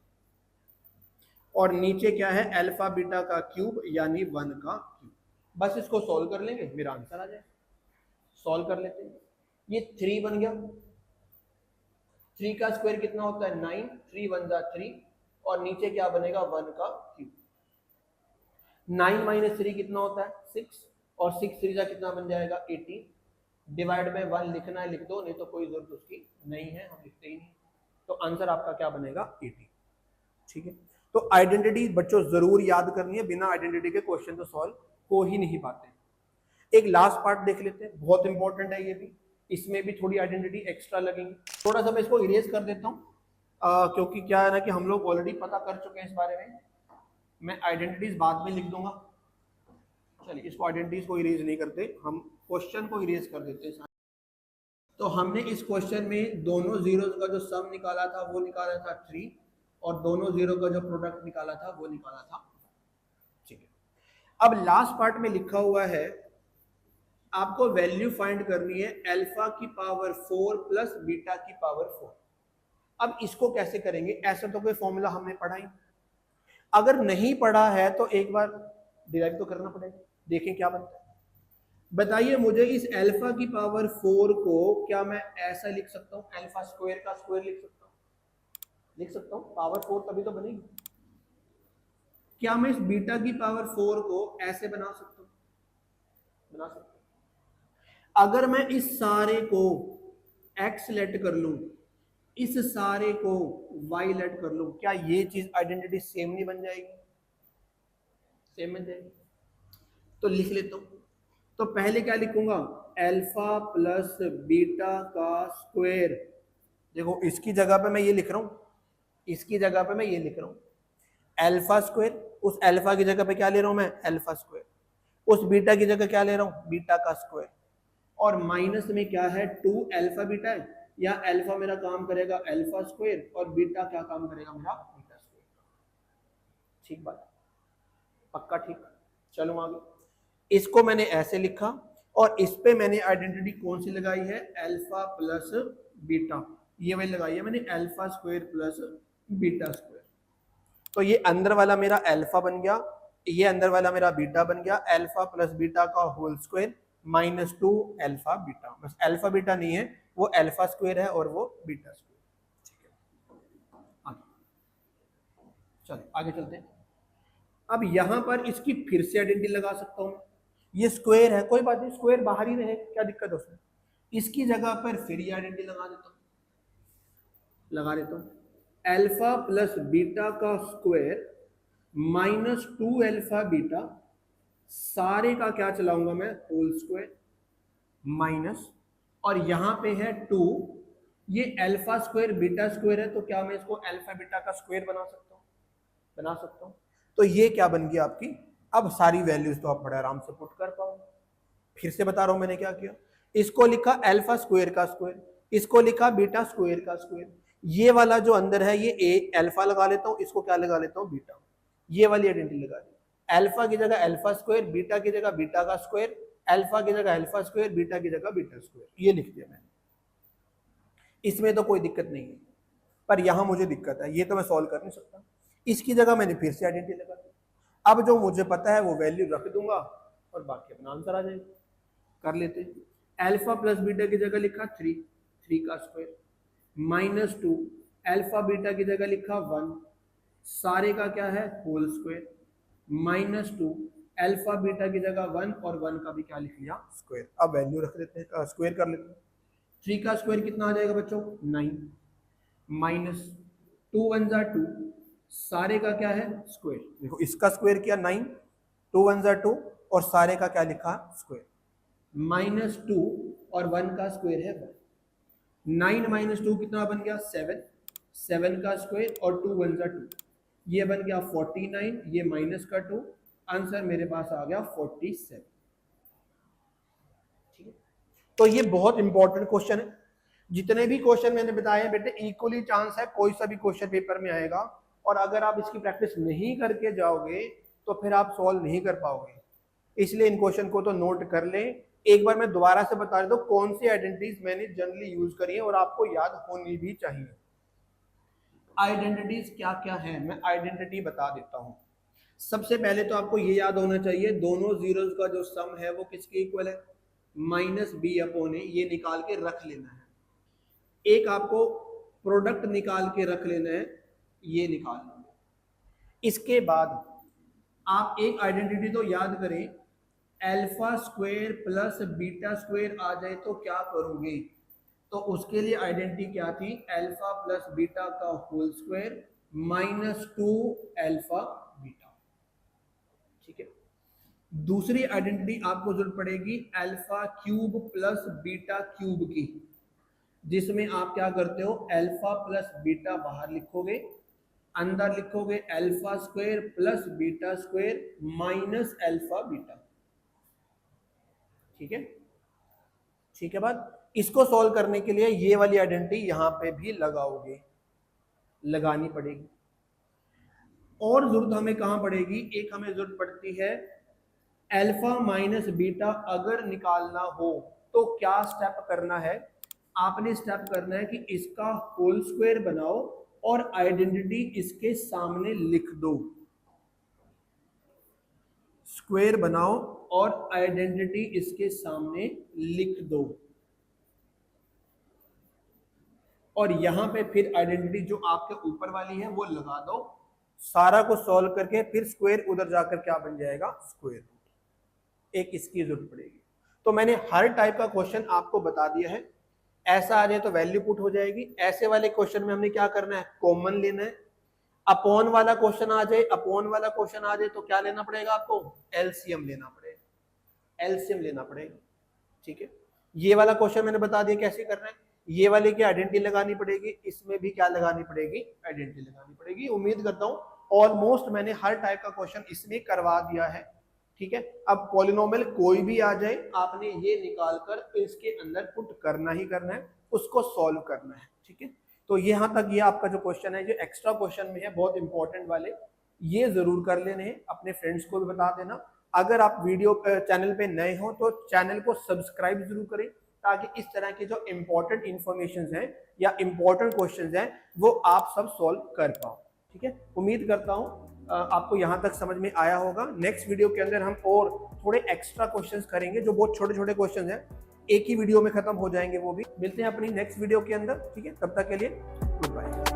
और नीचे क्या है अल्फा बीटा का क्यूब यानी 1 का क्यूब। बस इसको सॉल्व कर लेंगे, मेरा आंसर आ जाए। सॉल्व कर लेते हैं, ये 3 बन गया, 3 का स्क्वायर कितना होता है 9, 3 1 जा 3, और नीचे क्या बनेगा 1 का क्यूब। 9 माइनस 3 कितना होता है 6, और 6 3 जा कितना बन जाएगा 18, डिवाइड बाय 1 लिखना है लिख दो, नहीं तो कोई जरूरत उसकी नहीं है, हम लिखते ही नहीं। तो आंसर आपका क्या बनेगा 18। ठीक है, तो आइडेंटिटी बच्चों जरूर याद करनी है, बिना आइडेंटिटी के क्वेश्चन तो सॉल्व हो ही नहीं पाते। एक लास्ट पार्ट देख लेते हैं, बहुत इंपॉर्टेंट है ये भी, इसमें भी थोड़ी आइडेंटिटी एक्स्ट्रा लगेंगी। थोड़ा सा मैं इसको इरेज कर देता हूँ, क्योंकि क्या है ना कि हम लोग ऑलरेडी पता कर चुके हैं इस बारे में, मैं आइडेंटिटीज बाद में लिख दूंगा। चलिए इसको आइडेंटिटीज को इरेज नहीं करते, हम क्वेश्चन को इरेज कर देते हैं। तो हमने इस क्वेश्चन में दोनों जीरो का जो सम निकाला था वो निकाला था 3, और दोनों जीरो का जो प्रोडक्ट निकाला था वो निकाला था। ठीक है, अब लास्ट पार्ट में लिखा हुआ है आपको वैल्यू फाइंड करनी है अल्फा की पावर 4 प्लस बीटा की पावर 4। अब इसको कैसे करेंगे, ऐसा तो कोई फॉर्मूला हमने पढ़ा ही, अगर नहीं पढ़ा है तो एक बार डिराइव तो करना पड़ेगा, देखें क्या बनता है। बताइए मुझे, इस अल्फा की पावर 4 को क्या मैं ऐसा लिख सकता हूँ, अल्फा स्क्वायर का स्क्वायर लिख सकता हूँ, लिख सकता हूँ, पावर 4 तभी तो बनेगी। क्या मैं इस बीटा की पावर 4 को ऐसे बना सकता हूँ, बना सकता हूँ। अगर मैं इस सारे को x लेट कर लूं, इस सारे को y लेट कर लूं, क्या ये चीज आइडेंटिटी सेम नहीं बन जाएगी, सेम बन जाएगी। तो लिख लेता हूं, तो पहले क्या लिखूंगा अल्फा प्लस बीटा का स्क्वायर। देखो इसकी जगह पे मैं ये लिख रहा हूं, इसकी जगह पे मैं ये लिख रहा हूं अल्फा स्क्वायर, उस अल्फा की जगह पे क्या ले रहा हूं मैं अल्फा स्क्वायर, उस बीटा की जगह क्या ले रहा हूं बीटा का स्क्वायर, और माइनस में क्या है 2 अल्फा बीटा है, या अल्फा मेरा काम करेगा अल्फा स्क्वायर और बीटा क्या काम करेगा मेरा बीटा स्क्वायर। ठीक बात, पक्का ठीक। चलो आगे, इसको मैंने ऐसे लिखा और इस पे मैंने आइडेंटिटी कौन सी लगाई है अल्फा प्लस बीटा, ये वाली लगाई है मैंने alpha square plus beta square. तो ये अंदर वाला मेरा अल्फा बन गया, ये अंदर वाला मेरा बीटा बन गया, अल्फा प्लस बीटा का whole square minus 2 alpha beta, बस अल्फा बीटा नहीं है, वो अल्फा स्क्वायर है और वो बीटा स्क्वायर। ठीक है, आगे चलो आगे चलते हैं। अब यहां पर इसकी फिर से आइडेंटिटी लगा सकता हूं, ये स्क्वायर है कोई बात नहीं, स्क्वायर बाहर ही रहे, क्या दिक्कत है उसमें, इसकी जगह पर फिर ये आइडेंटिटी लगा देता हूं, लगा देता हूं अल्फा प्लस बीटा का स्क्वायर माइनस 2 अल्फा बीटा, सारे का क्या चलाऊंगा मैं होल स्क्वायर माइनस, और यहां पे है 2, ये अल्फा स्क्वायर बीटा स्क्वायर है, तो क्या मैं इसको अल्फा बीटा का स्क्वायर बना सकता हूं, बना सकता हूं। तो ये क्या बन गया आपकी, अब सारी वैल्यूज तो आप बड़े आराम से पुट कर पाओगे। फिर से बता रहा हूं मैंने क्या किया, इसको लिखा अल्फा स्क्वायर का स्क्वायर, इसको लिखा बीटा स्क्वायर का स्क्वायर, ये वाला जो अंदर है ये ए अल्फा लगा लेता हूं, इसको क्या लगा लेता हूं बीटा, ये वाली आइडेंटिटी लगा दी, अल्फा की जगह अल्फा स्क्वायर, बीटा की जगह बीटा का स्क्वायर, अल्फा की जगह अल्फा स्क्वायर, बीटा की जगह बीटा स्क्वायर, ये लिख दिया मैंने। इसमें तो कोई दिक्कत नहीं है, पर यहां मुझे दिक्कत है, ये तो मैं सॉल्व कर नहीं सकता, इसकी जगह मैंने फिर से आइडेंटिटी लगा दी। अब जो मुझे पता है वो वैल्यू रख दूंगा और बाकी अपना आंसर आ जाएगा। कर लेते हैं, अल्फा प्लस बीटा की जगह लिखा 3, 3 का स्क्वायर माइनस 2 अल्फा बीटा की जगह लिखा 1, सारे का क्या है whole square minus 2 alpha beta की जगह 1 और 1 का भी क्या लिख लिया स्क्वायर। अब वैल्यू रख देते हैं, स्क्वायर कर लेते हैं, 3 का स्क्वायर कितना आ जाएगा बच्चों 9 माइनस 2 1 जा 2 सारे का क्या है स्क्वायर। देखो इसका स्क्वायर किया 9 2 1 जा 2 और सारे का क्या लिखा स्क्वायर माइनस 2 और 1 का स्क्वायर है 1 9 माइनस 2 कितना बन गया 7 7 का स्क्वायर और 2 1 जा 2 ये बन गया 49 ये माइनस का 2 आंसर मेरे पास आ गया 47। ठीक है तो ये बहुत इंपॉर्टेंट क्वेश्चन है। जितने भी क्वेश्चन मैंने बताए बेटे इक्वली चांस है कोई सा भी क्वेश्चन पेपर में आएगा और अगर आप इसकी प्रैक्टिस नहीं करके जाओगे तो फिर आप सॉल्व नहीं कर पाओगे। इसलिए इन क्वेश्चन को तो नोट कर लें। एक बार मैं दोबारा से बता देता हूं कौन सी आइडेंटिटीज मैंने जनरली यूज करी है और आपको याद होनी भी चाहिए। आइडेंटिटीज क्या क्या है मैं आइडेंटिटी बता देता हूं। सबसे पहले तो आपको ये याद होना चाहिए दोनों जीरोस का जो सम है वो किसके इक्वल है माइनस बी अपॉन ए ये निकाल के रख लेना है। एक आपको प्रोडक्ट निकाल के रख लेना है ये निकाल लेना है। इसके बाद आप एक आइडेंटिटी तो याद करें alpha square plus beta square आ जाए तो क्या करोगे तो उसके लिए आइडेंटिटी क्या थी अल्फा प्लस बीटा का whole square minus 2 alpha beta. ठीक है दूसरी आइडेंटिटी आपको जरूरत पड़ेगी alpha cube plus beta cube की जिसमें आप क्या करते हो अल्फा प्लस बीटा बाहर लिखोगे अंदर लिखोगे alpha square plus beta square minus alpha beta. ठीक है बात। इसको सॉल्व करने के लिए ये वाली आइडेंटिटी यहां पे भी लगाओगे लगानी पड़ेगी। और जरूरत हमें कहां पड़ेगी एक हमें जरूरत पड़ती है अल्फा माइनस बीटा अगर निकालना हो तो क्या स्टेप करना है आपने स्टेप करना है कि इसका होल स्क्वायर बनाओ और आइडेंटिटी इसके सामने लिख दो। स्क्वायर बनाओ और आइडेंटिटी इसके सामने लिख दो और यहां पे फिर आइडेंटिटी जो आपके ऊपर वाली है वो लगा दो। सारा को सॉल्व करके फिर स्क्वायर उधर जाकर क्या बन जाएगा स्क्वायर रूट। एक इसकी जरूरत पड़ेगी। तो मैंने हर टाइप का क्वेश्चन आपको बता दिया है। ऐसा आ जाए तो वैल्यू पुट हो जाएगी। ऐसे वाले क्वेश्चन में हमने क्या करना है कॉमन लेना है। अपॉन वाला क्वेश्चन आ जाए तो क्या लेना पड़ेगा आपको एलसीएम लेना पड़ेगा। ठीक है ये वाला क्वेश्चन मैंने बता दिया कैसे करना है। ये वाले की आइडेंटिटी लगानी पड़ेगी इसमें भी क्या लगानी पड़ेगी आइडेंटिटी लगानी पड़ेगी। उम्मीद करता हूं ऑलमोस्ट मैंने हर टाइप का क्वेश्चन इसमें करवा दिया है। ठीक है अब पॉलिनोमियल कोई भी आ जाए आपने ये निकाल कर इसके अंदर पुट करना ही करना है उसको सॉल्व करना है। ठीक है तो यहाँ तक ये आपका जो क्वेश्चन है जो एक्स्ट्रा क्वेश्चन में है बहुत इंपॉर्टेंट वाले ये जरूर कर लेने हैं। अपने फ्रेंड्स को भी बता देना। अगर आप वीडियो चैनल पे नए हो तो चैनल को सब्सक्राइब जरूर करें ताकि इस तरह की जो इंपॉर्टेंट इंफॉर्मेशन हैं या इंपॉर्टेंट क्वेश्चंस हैं वो आप सब सॉल्व कर पाओ। ठीक है उम्मीद करता हूं आपको यहां तक समझ में आया होगा। नेक्स्ट वीडियो के अंदर हम और थोड़े एक्स्ट्रा क्वेश्चंस करेंगे जो बहुत छोटे छोटे क्वेश्चंस हैं एक ही वीडियो में खत्म हो जाएंगे वो भी। मिलते हैं अपनी नेक्स्ट वीडियो के अंदर। ठीक है तब तक के लिए गुड बाय।